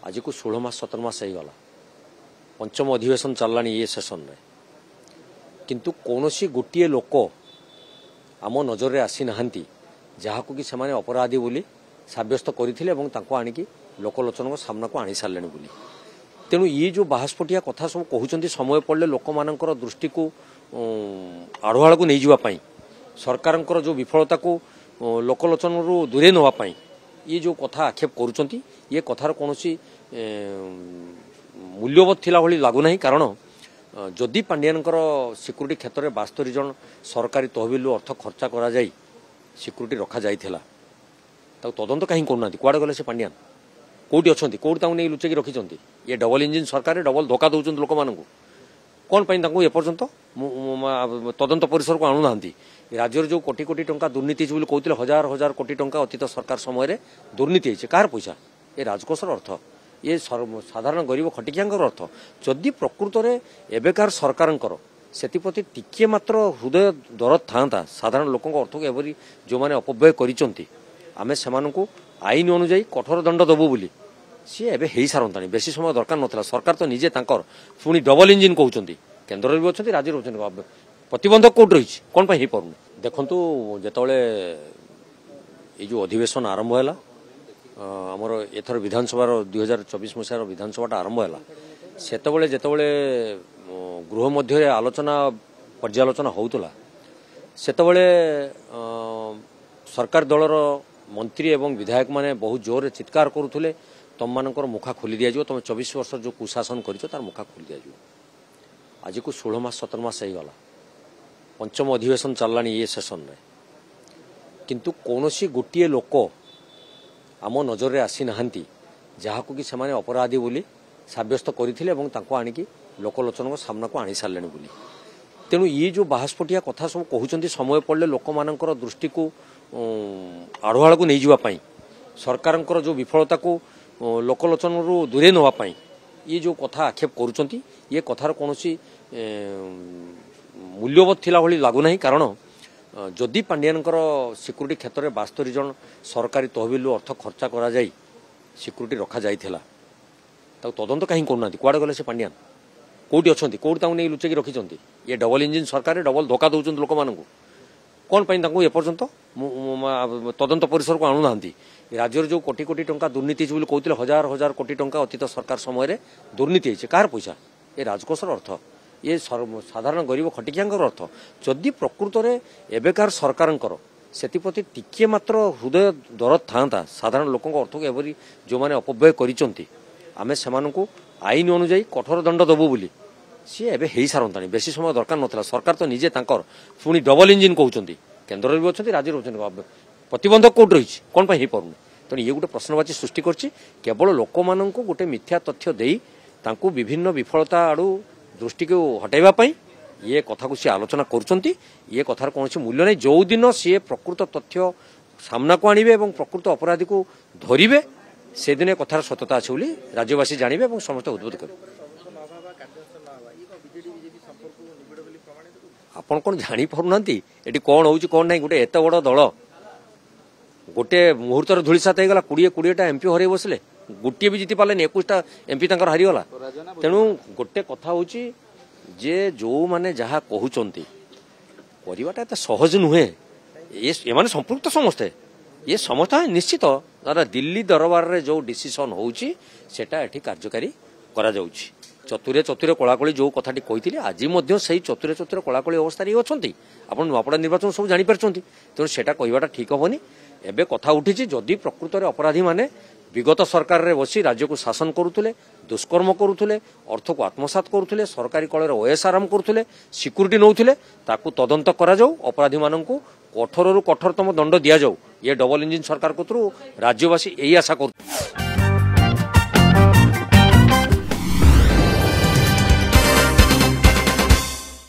आज को 16 मास 17 मास गला पंचम अधिवेशन चलला ये सेशन रे किंतु कौनसी गोटे लोक आम नजर रे आसी नहांती जहाको कि सेमाने अपराधी बोली साब्यस्त करथिले एवं तांको आनिकी लोकलोचन को सामना को आनी सारलेनी बोली। तेणु ये जो बाहस्पटिया कथा सब कहउचंती समय पड़ले लोक मानकर दृष्टि को आढ़ुआड़ को नहीं जीवा पाई सरकारंकर जो विफलता को लोकलोचन रु दूरे नवा पाई ये जो कथा आक्षेप करुचंती ये कथार कौनसी मूल्यवत थिला भली लागु नाही। कारण जदि पांड्यानकर सिक्यूरीटी क्षेत्र में 72 जन सरकारी तहबिल अर्थ खर्चा करा जाई सिक्यूरीटी रखा जाइथिला तदंत कहीं करूना कुआड़े गले से पांड्यान कौटी अच्छा कौटी नहीं लुचेक रखिंट ये डबल इंजिन सरकार डबल धोखा दौरान लोक मान कौन पर एपर्यंत तदंत परिसर को आणुना राज्य जो कोटी कोटी टंका दुर्नीति कहते हजार हजार कोटी टंका अतीत सरकार समय दुर्नीति कार पैसा ये राजकोषर अर्थ ये साधारण गरीब खटिकिया अर्थ जदि प्रकृत में एवेकार सरकार से टिके मात्र हृदय दरद था साधारण लोक अर्थ को एवरी जो मैंने अपव्यय करें से आईन अनुजाई कठोर दंड दबु बोली सी एबे हेई सारंतानी बेसी समय दरकार नथिला। सरकार तो निजे तांकर पुणी डबल इंजिन कहउचंती केंद्र भी अच्छी राज्य रही प्रतिबंधक कोट रही कौन हो पार देखु जिते ये जो अधिवेशन आरंभ है आमर एथर विधानसभा 2024 मसीहार विधानसभा आरंभ है सेतबले जेतबले गृह मध्य आलोचना पर्यालोचना होउतला सेतबले सरकार दलर मंत्री एवं विधायक माने बहुत जोर रे चित्कार करुले तुम मानकर मुखा खोली दिया तुम 24 वर्ष जो कुशासन कर मुखा खोली दिया आज को 16 मास 17 मास गला पंचम अधिवेशन चलला ये सेशन रे किंतु कौनसी गोटे लोक आम नजर रे आसी नहांती जहाको कि सेमाने अपराधी बोली साब्यस्त करथिले एवं तांको आनिकी लोकलोचन को सामना को आनी सारलेनी बोली। तेणु ये जो बाहस्पटिया कथा सब कहउचंती समय पड़ले लोक मानकर दृष्टि को आढ़ुआड़ को नहीं जीवा पाई सरकारंकर जो विफलता को लोकलोचन रु दूरे नवा पाई ये जो कथा आक्षेप करुचंती ये कथार कौनसी मूल्यवत थिला भली लागु नाही। कारण जदि पांड्यानकर सिक्यूरीटी क्षेत्र में 72 जन सरकारी तहबिल अर्थ खर्चा करा जाई सिक्यूरीटी रखा जाइथिला तदंत कहीं करूना कुआड़े गले से पांड्यान कौटी अच्छा कौटी नहीं लुचेक रखिंट ये डबल इंजिन सरकार डबल धोखा दौरान लोक मान कौन पर एपर्यंत तदंत परिसर को आणुना राज्य जो कोटी कोटी टंका दुर्नीति कहते हजार हजार कोटी टंका अतीत सरकार समय दुर्नीति कार पैसा ये राजकोषर अर्थ ये साधारण गरीब खटिकिया अर्थ जदि प्रकृत में एवेकार सरकार से टिके मात्र हृदय दरद था साधारण लोक अर्थ को एवरी जो मैंने अपव्यय करें से आईन अनुजाई कठोर दंड दबु बोली सी एबे हेई सारंतानी बेसी समय दरकार नथिला। सरकार तो निजे तांकर पुणी डबल इंजिन कहउचंती केंद्र भी अच्छी राज्य रही प्रतिबंधक कोट रही कौन हो पार तेणु ये गोटे प्रश्नवाची सृष्टि करछि केवल लोक माननकु गोटे मिथ्या तथ्य देई तांकु विभिन्न विफलता आड़ू दृष्टि को हटाइबा पई ये कथा को सी आलोचना करुचंती ये कथार कौन मूल्य नहीं। जो दिन सी प्रकृत तथ्य सामना को आनिबे एवं प्रकृत अपराधी को धरिबे से दिन कथार सत्यता अच्छे बोली राज्यवासी जानिबे एवं समस्त उद्बोध करेंगे। आपण कौन जानी पारना ये कौन हो कौन ना गोटे एत बड़ दल गोटे मुहूर्तर धूलिसात होगा 20-20टा एमपी हर बसले गोटे भी जीति पारे 21टा एमपी हारीगला। तेणु गोटे कथा हूँ जे जो मैंने जहाँ कहते करवाटा एत सहज नुहे ये माने संपृक्त समस्ते ये समस्या निश्चित दिल्ली दरबार रे जो डिसीजन होउची सेटा एठी कार्यकारी करा जाउची। चतुरे चतुरे कलाकली जो कथाटी कही आज से चतुरे चतुरे कलाकली अवस्था अच्छा आप नुआपड़ा निर्वाचन सब जापर तेणु से कहवाटा ठीक हेनी। एबे कथा उठी जदि प्रकृत में अपराधी माने विगत सरकार रे बसी राज्य को शासन करुले दुष्कर्म करुले अर्थ को आत्मसात करुले सरकारी कल ओएसआरएम करुले सिक्यूरीटी नौले ताकू तदंत करा जाऊ अपराधी मानू कठोर रु कठोरतम दंड दि जाऊ ये डबल इंजिन सरकार को राज्यवासी यही आशा कर।